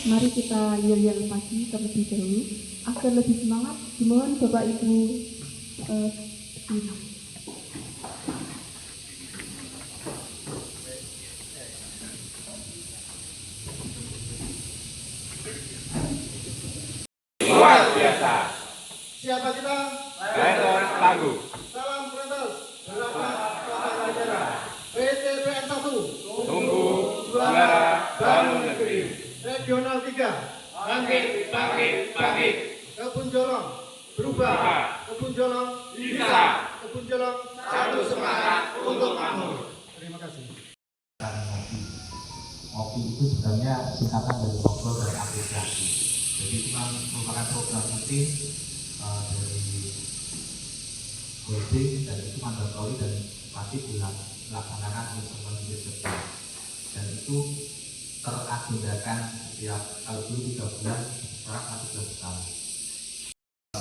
mari kita yel-yel pagi terlebih dahulu agar lebih semangat. Dimohon Bapak Ibu luar biasa. Siapa kita? Rektor Tangguh. Salam Kreator. Gerakan Kota Raja. PTPN 1. Tunggu juara bangun negeri. Regional 3. Bangkit, bangkit, bangkit. Kebun Jolong berubah. Kebun Jolong Bisa. Kebun Jolong Satu semangat untuk makmur. Terima kasih. Ngopi itu sebenarnya singkatan dari ngobrol dan apresiasi. Jadi itu merupakan program rutin dari holding dan itu mandatori dan wajib dilaksanakan oleh semua unit. Dan itu teragendakan setiap kalau dulu 3 bulan, sekarang 14 tahun.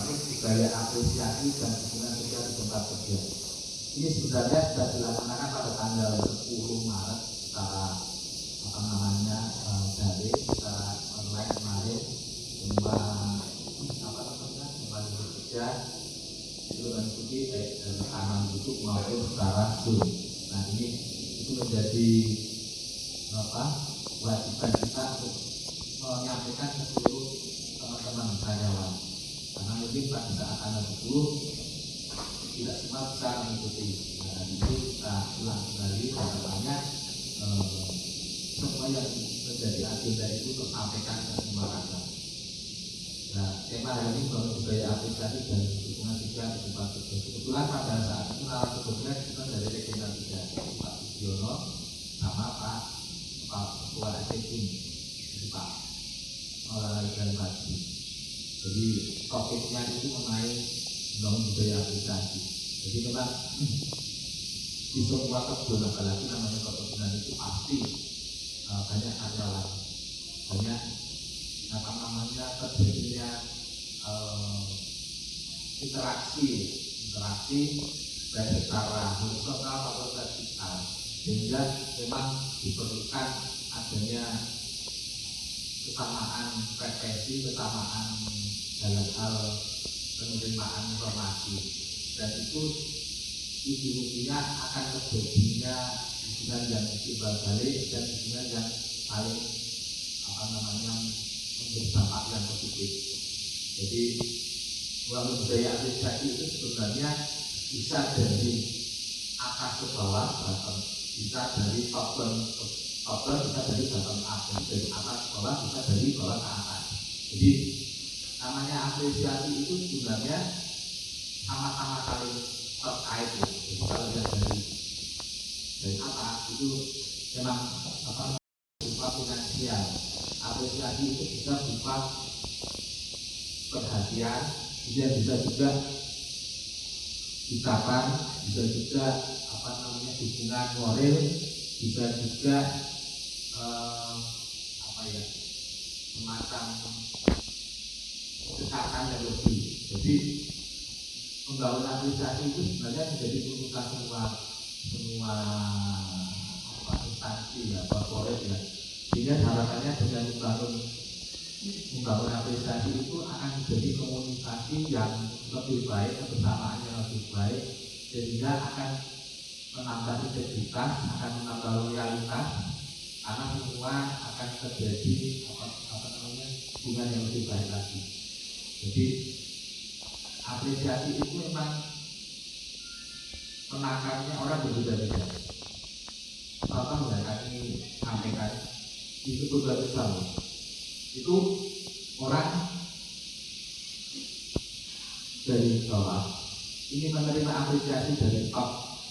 Budaya apresiasi dan dukungan sosial di tempat kerja. Ini sebenarnya sudah dilaksanakan pada tanggal 10 Maret secara dari secara online kemarin semua kerja itu mengikuti baik dari rekaman YouTube maupun secara Zoom. Nah ini itu menjadi kewajiban kita untuk menyampaikan ke seluruh teman-teman karyawan karena mungkin pada saat tanggal 10 tidak semua bisa mengikuti. Nah itu kita ulang kembali harapannya semua yang menjadi agenda itu tersampaikan ke semua rakyat. Nah, tema hari ini membangun budaya apresiasi dan dukungan sosial di tempat kerja. Kebetulan pada saat itu narasumbernya kita dari regional 3, Pak Budiono sama Pak Ketua SPK, jadi Pak Olahraga Pagi. Jadi topiknya itu mengenai membangun budaya apresiasi. Jadi memang di semua kebun, apalagi namanya kebunan itu pasti banyak karyawan, banyak terjadinya interaksi baik secara horizontal maupun vertikal, sehingga memang diperlukan adanya kesamaan frekuensi, kesamaan dalam hal penerimaan informasi, dan itu ujung-ujungnya akan terjadinya hubungan yang timbal balik dan hubungan yang saling memberi dampak yang positif. Jadi membangun budaya apresiasi itu sebenarnya bisa dari atas ke bawah, bisa dari top down, bisa dari bottom up, dari atas ke bawah, bisa dari bawah ke atas. Jadi namanya apresiasi itu sebenarnya sama-sama saling terkait ya. Jadi kalau dari apa itu memang berupa finansial. Apresiasi itu bisa berupa perhatian, bisa juga ucapan, bisa juga dukungan moral, bisa juga semacam kesehatan yang lebih. Jadi membangun apresiasi itu sebenarnya menjadi tuntutan semua instansi ya, korporat ya. Sehingga harapannya dengan membangun apresiasi itu akan menjadi komunikasi yang lebih baik, kebersamaan yang lebih baik, sehingga akan menambah integritas, akan menambah loyalitas, karena semua akan terjadi hubungan yang lebih baik lagi. Jadi apresiasi itu memang penakarnya orang berbeda-beda. Contoh yang kami sampaikan itu beberapa Islam itu orang dari bawah ini menerima apresiasi dari top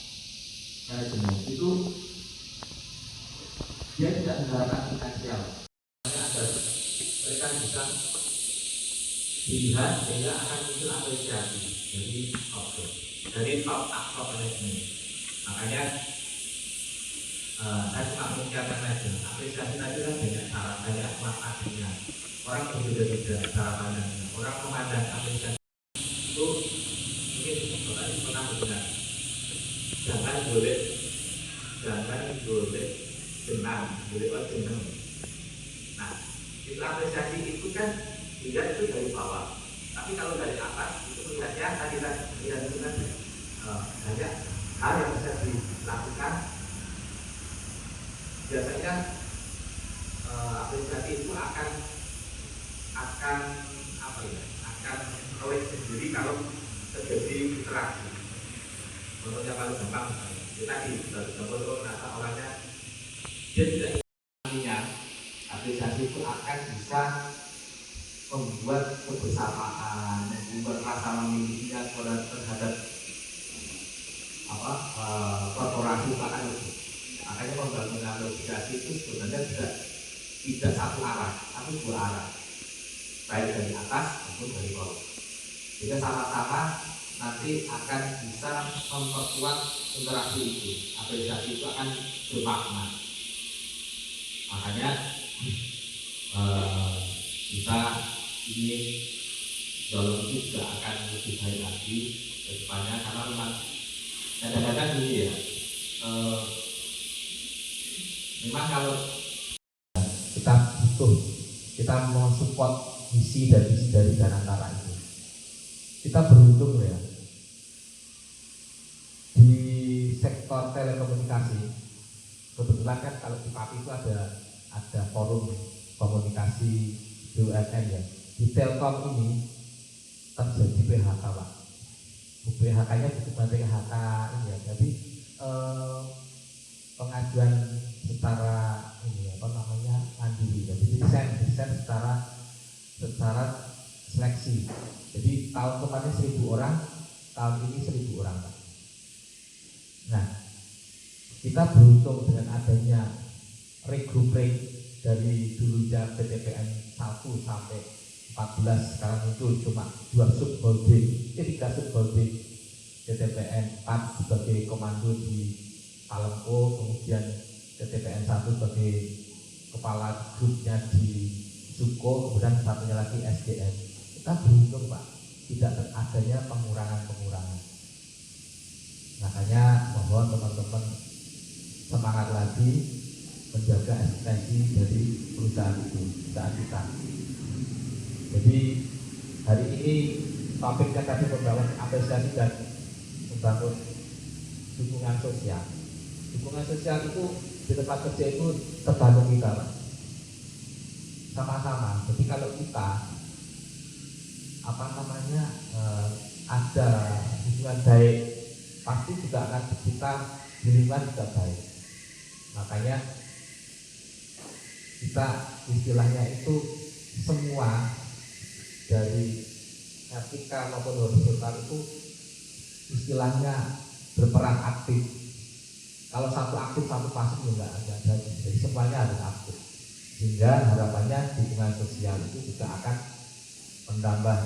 manajemen, itu dia tidak mengharapkan finansial, agar mereka bisa dilihat sehingga akan muncul apresiasi dari top manajemen. Makanya saya cuma mengucapkan saja, apresiasi tadi kan banyak maknanya. Orang berbeda-beda cara pandangnya. Orang memandang apresiasi itu mungkin pernah mendengar. Jangan boleh senang, boleh jenang. Nah, itu apresiasi itu kan dilihat itu dari bawah, tapi kalau dari atas itu melihatnya tadi kan melihat itu kan banyak hal yang bisa dilakukan. Biasanya apresiasi itu akan apa ya, akan oleh sendiri kalau terjadi interaksi. Contohnya paling gampang itu tadi kalau ternyata orangnya dia tidak inginnya, apresiasi itu akan bisa membuat kebersamaan, membuat rasa memilikinya terhadap korporasi bahkan itu. Makanya pembangunan apresiasi itu sebenarnya tidak satu arah, tapi dua arah, baik dari atas maupun dari bawah. Jadi sama-sama nanti akan bisa memperkuat interaksi itu. Apresiasi itu akan bermakna. Makanya kita ingin dalam itu juga akan lebih baik lagi ke depannya, karena memang kadang-kadang ini ya, memang kalau kita butuh, kita mau support visi dan misi dari Danantara itu, kita beruntung ya di sektor telekomunikasi. Kebetulan kan kalau di PAPI itu ada forum komunikasi BUMN ya. Di Telkom ini terjadi PHK Pak. PHK-nya bukan PHK ini ya, jadi pengajuan secara ini apa namanya mandiri, jadi desain secara seleksi. Jadi tahun kemarin 1.000 orang, tahun ini 1.000 orang Pak. Nah, kita beruntung dengan adanya regrouping dari dulunya PTPN 1 sampai 14, sekarang itu cuma 2 subholding, 3 subholding, PTPN 4 sebagai komando di Palemko, kemudian PTPN 1 sebagai kepala grupnya di Suko, kemudian satunya lagi SDM. Kita beruntung Pak, tidak adanya pengurangan-pengurangan. Makanya mohon teman-teman semangat lagi menjaga eksistensi dari perusahaan kita. Jadi hari ini topiknya tadi membangun apresiasi dan membangun dukungan sosial. Dukungan sosial itu di tempat kerja itu tergantung kita Pak. Sama-sama. Jadi kalau kita ada hubungan baik, pasti juga akan kita di lingkungan juga baik. Makanya kita istilahnya itu semua dari etika maupun horizontal itu istilahnya berperan aktif. Kalau satu aktif satu pasif enggak ada, jadi semuanya harus aktif. Sehingga harapannya dukungan sosial itu juga akan menambah